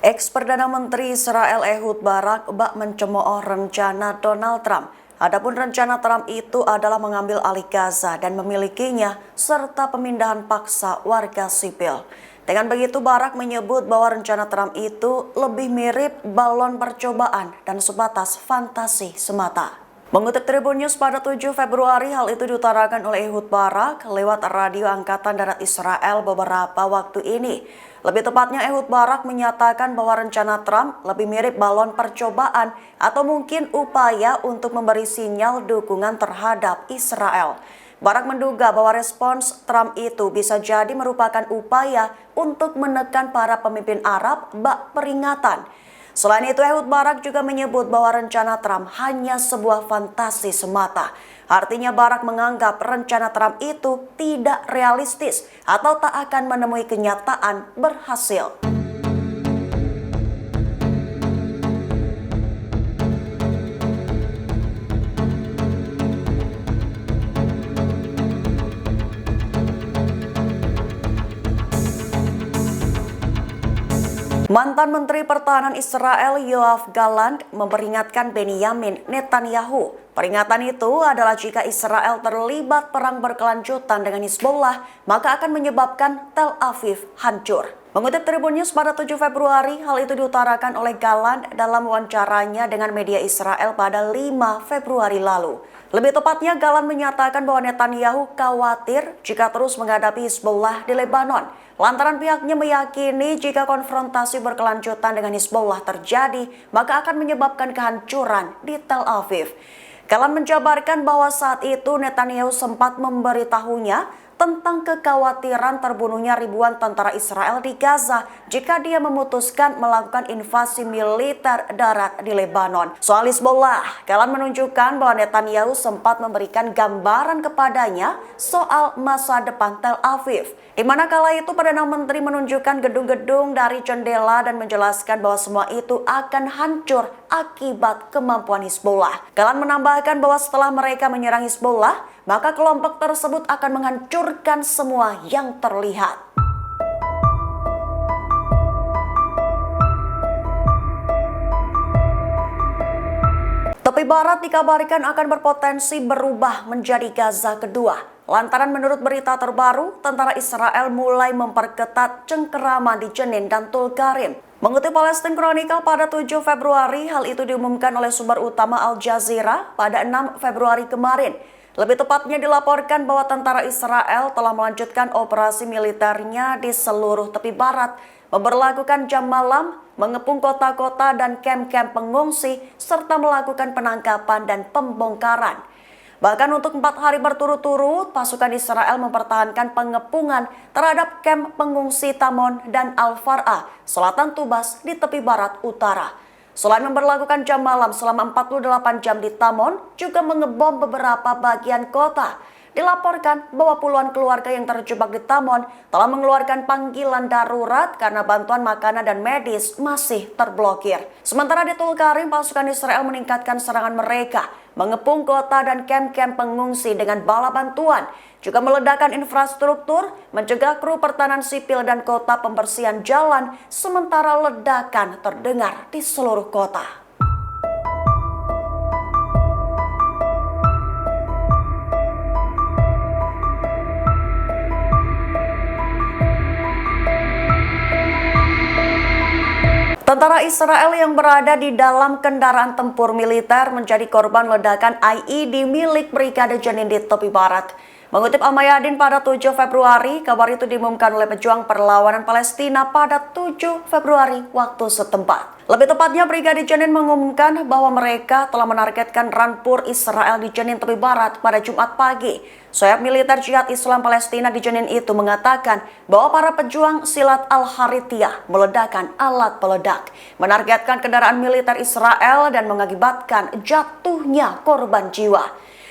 Ex-Perdana Menteri Israel Ehud Barak bak mencemooh rencana Donald Trump. Adapun rencana Trump itu adalah mengambil alih Gaza dan memilikinya serta pemindahan paksa warga sipil. Dengan begitu Barak menyebut bahwa rencana Trump itu lebih mirip balon percobaan dan sebatas fantasi semata. Mengutip Tribun News pada 7 Februari, hal itu diutarakan oleh Ehud Barak lewat radio Angkatan Darat Israel beberapa waktu ini. Lebih tepatnya, Ehud Barak menyatakan bahwa rencana Trump lebih mirip balon percobaan atau mungkin upaya untuk memberi sinyal dukungan terhadap Israel. Barak menduga bahwa respons Trump itu bisa jadi merupakan upaya untuk menekan para pemimpin Arab bak peringatan. Selain itu, Ehud Barak juga menyebut bahwa rencana Trump hanya sebuah fantasi semata. Artinya Barak menganggap rencana Trump itu tidak realistis atau tak akan menemui kenyataan berhasil. Mantan Menteri Pertahanan Israel Yoav Gallant memperingatkan Benyamin Netanyahu. Peringatan itu adalah jika Israel terlibat perang berkelanjutan dengan Hizbullah, maka akan menyebabkan Tel Aviv hancur. Mengutip Tribun News pada 7 Februari, hal itu diutarakan oleh Gallant dalam wawancaranya dengan media Israel pada 5 Februari lalu. Lebih tepatnya, Gallant menyatakan bahwa Netanyahu khawatir jika terus menghadapi Hizbullah di Lebanon. Lantaran pihaknya meyakini jika konfrontasi berkelanjutan dengan Hizbullah terjadi, maka akan menyebabkan kehancuran di Tel Aviv. Gallant menjabarkan bahwa saat itu Netanyahu sempat memberitahunya tentang kekhawatiran terbunuhnya ribuan tentara Israel di Gaza jika dia memutuskan melakukan invasi militer darat di Lebanon. Soal Hizbullah, Gallant menunjukkan bahwa Netanyahu sempat memberikan gambaran kepadanya soal masa depan Tel Aviv, di mana kala itu Perdana Menteri menunjukkan gedung-gedung dari jendela dan menjelaskan bahwa semua itu akan hancur akibat kemampuan Hizbullah. Gallant menambahkan bahwa setelah mereka menyerang Hizbullah, maka kelompok tersebut akan menghancurkan semua yang terlihat. Tepi barat dikabarkan akan berpotensi berubah menjadi Gaza kedua. Lantaran menurut berita terbaru, tentara Israel mulai memperketat cengkeraman di Jenin dan Tulkarim. Mengutip Palestine Chronicle pada 7 Februari, hal itu diumumkan oleh sumber utama Al Jazeera pada 6 Februari kemarin. Lebih tepatnya dilaporkan bahwa tentara Israel telah melanjutkan operasi militernya di seluruh tepi barat, memberlakukan jam malam, mengepung kota-kota dan kamp-kamp pengungsi, serta melakukan penangkapan dan pembongkaran. Bahkan untuk 4 hari berturut-turut, pasukan Israel mempertahankan pengepungan terhadap kamp pengungsi Tamon dan Al-Far'a, selatan Tubas di tepi barat utara. Selain memberlakukan jam malam selama 48 jam di Tamon, juga mengebom beberapa bagian kota. Dilaporkan bahwa puluhan keluarga yang terjebak di Tamon telah mengeluarkan panggilan darurat karena bantuan makanan dan medis masih terblokir. Sementara di Tulkarim, pasukan Israel meningkatkan serangan mereka, mengepung kota dan kamp-kamp pengungsi dengan bala bantuan, juga meledakkan infrastruktur, mencegah kru pertahanan sipil dan kota pembersihan jalan, sementara ledakan terdengar di seluruh kota. Tentara Israel yang berada di dalam kendaraan tempur militer menjadi korban ledakan IED milik Brigade Jenin di tepi barat. Mengutip Al Mayadin pada 7 Februari, kabar itu diumumkan oleh pejuang perlawanan Palestina pada 7 Februari waktu setempat. Lebih tepatnya, Brigade Jenin mengumumkan bahwa mereka telah menargetkan rampur Israel di Jenin tepi barat pada Jumat pagi. Sayap militer Jihad Islam Palestina di Jenin itu mengatakan bahwa para pejuang Silat Al-Harithiyah meledakkan alat peledak, menargetkan kendaraan militer Israel dan mengakibatkan jatuhnya korban jiwa.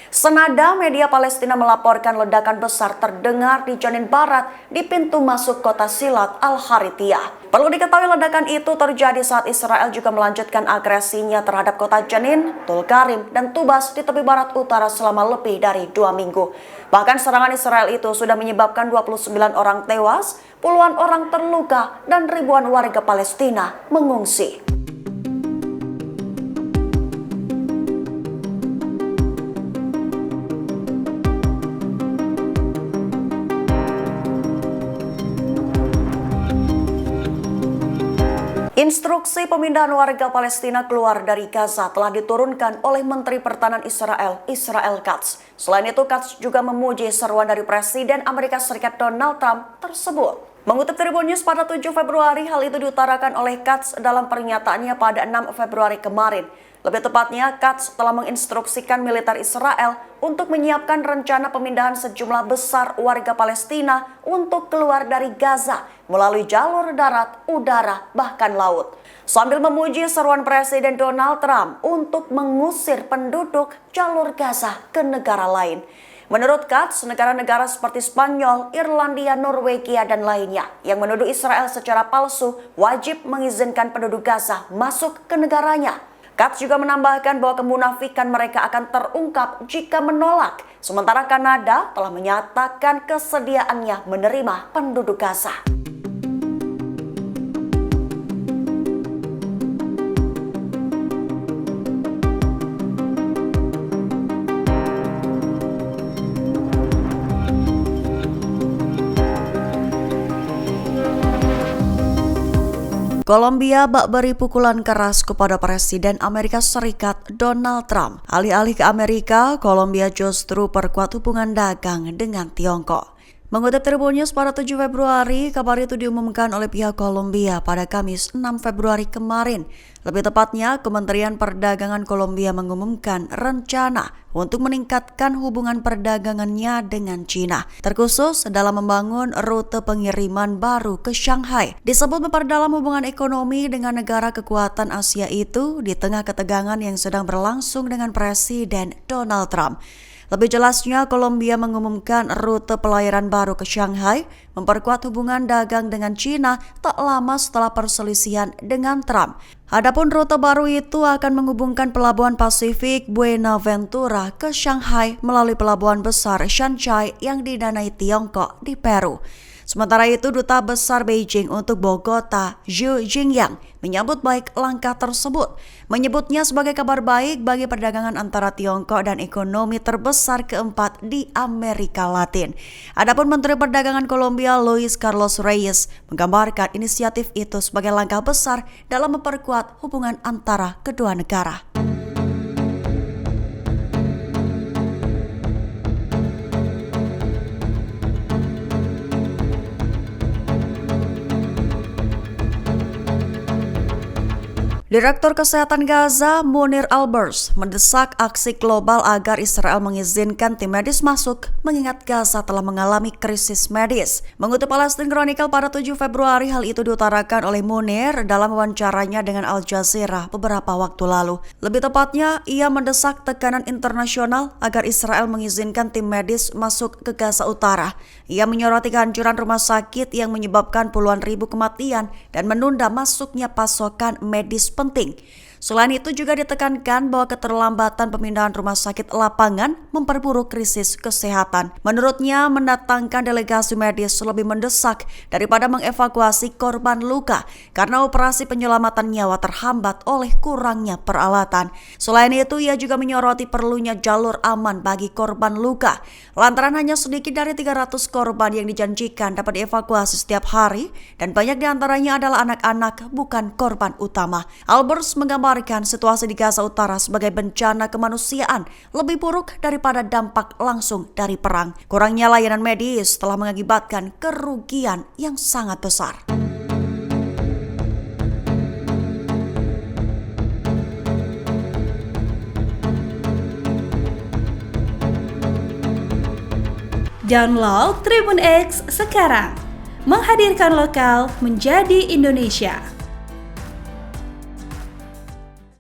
Senada media Palestina melaporkan ledakan besar terdengar di Jenin Barat di pintu masuk kota Silat Al-Harithiyah. Perlu diketahui ledakan itu terjadi saat Israel juga melanjutkan agresinya terhadap kota Jenin, Tulkarim, dan Tubas di tepi barat utara selama lebih dari 2 minggu. Bahkan serangan Israel itu sudah menyebabkan 29 orang tewas, puluhan orang terluka, dan ribuan warga Palestina mengungsi. Instruksi pemindahan warga Palestina keluar dari Gaza telah diturunkan oleh Menteri Pertahanan Israel, Israel Katz. Selain itu, Katz juga memuji seruan dari Presiden Amerika Serikat Donald Trump tersebut. Mengutip Tribun News pada 7 Februari, hal itu diutarakan oleh Katz dalam pernyataannya pada 6 Februari kemarin. Lebih tepatnya, Katz telah menginstruksikan militer Israel untuk menyiapkan rencana pemindahan sejumlah besar warga Palestina untuk keluar dari Gaza melalui jalur darat, udara, bahkan laut. Sambil memuji seruan Presiden Donald Trump untuk mengusir penduduk jalur Gaza ke negara lain. Menurut Katz, negara-negara seperti Spanyol, Irlandia, Norwegia, dan lainnya yang menuduh Israel secara palsu wajib mengizinkan penduduk Gaza masuk ke negaranya. Katz juga menambahkan bahwa kemunafikan mereka akan terungkap jika menolak, sementara Kanada telah menyatakan kesediaannya menerima penduduk Gaza. Kolombia bak beri pukulan keras kepada Presiden Amerika Serikat Donald Trump. Alih-alih ke Amerika, Kolombia justru perkuat hubungan dagang dengan Tiongkok. Mengutip Tribun News pada 7 Februari, kabar itu diumumkan oleh pihak Kolombia pada Kamis 6 Februari kemarin. Lebih tepatnya, Kementerian Perdagangan Kolombia mengumumkan rencana untuk meningkatkan hubungan perdagangannya dengan China, terkhusus dalam membangun rute pengiriman baru ke Shanghai. Disebut memperdalam hubungan ekonomi dengan negara kekuatan Asia itu di tengah ketegangan yang sedang berlangsung dengan Presiden Donald Trump. Lebih jelasnya, Kolombia mengumumkan rute pelayaran baru ke Shanghai, memperkuat hubungan dagang dengan China tak lama setelah perselisihan dengan Trump. Adapun rute baru itu akan menghubungkan pelabuhan Pasifik Buenaventura ke Shanghai melalui pelabuhan besar Shanghai yang didanai Tiongkok di Peru. Sementara itu, Duta Besar Beijing untuk Bogota, Zhu Jingyang, menyambut baik langkah tersebut, menyebutnya sebagai kabar baik bagi perdagangan antara Tiongkok dan ekonomi terbesar keempat di Amerika Latin. Adapun Menteri Perdagangan Kolombia Luis Carlos Reyes menggambarkan inisiatif itu sebagai langkah besar dalam memperkuat hubungan antara kedua negara. Direktur Kesehatan Gaza, Munir Albers, mendesak aksi global agar Israel mengizinkan tim medis masuk, mengingat Gaza telah mengalami krisis medis. Mengutip Palestine Chronicle pada 7 Februari, hal itu diutarakan oleh Munir dalam wawancaranya dengan Al Jazeera beberapa waktu lalu. Lebih tepatnya, ia mendesak tekanan internasional agar Israel mengizinkan tim medis masuk ke Gaza Utara. Ia menyoroti kehancuran rumah sakit yang menyebabkan puluhan ribu kematian dan menunda masuknya pasokan medis penting. Selain itu juga ditekankan bahwa keterlambatan pemindahan rumah sakit lapangan memperburuk krisis kesehatan. Menurutnya, mendatangkan delegasi medis lebih mendesak daripada mengevakuasi korban luka karena operasi penyelamatan nyawa terhambat oleh kurangnya peralatan. Selain itu, ia juga menyoroti perlunya jalur aman bagi korban luka. Lantaran hanya sedikit dari 300 korban yang dijanjikan dapat dievakuasi setiap hari dan banyak diantaranya adalah anak-anak, bukan korban utama. Albers menggambarkan situasi di Gaza Utara sebagai bencana kemanusiaan lebih buruk daripada dampak langsung dari perang. Kurangnya layanan medis telah mengakibatkan kerugian yang sangat besar. Download Tribun X sekarang, menghadirkan lokal menjadi Indonesia.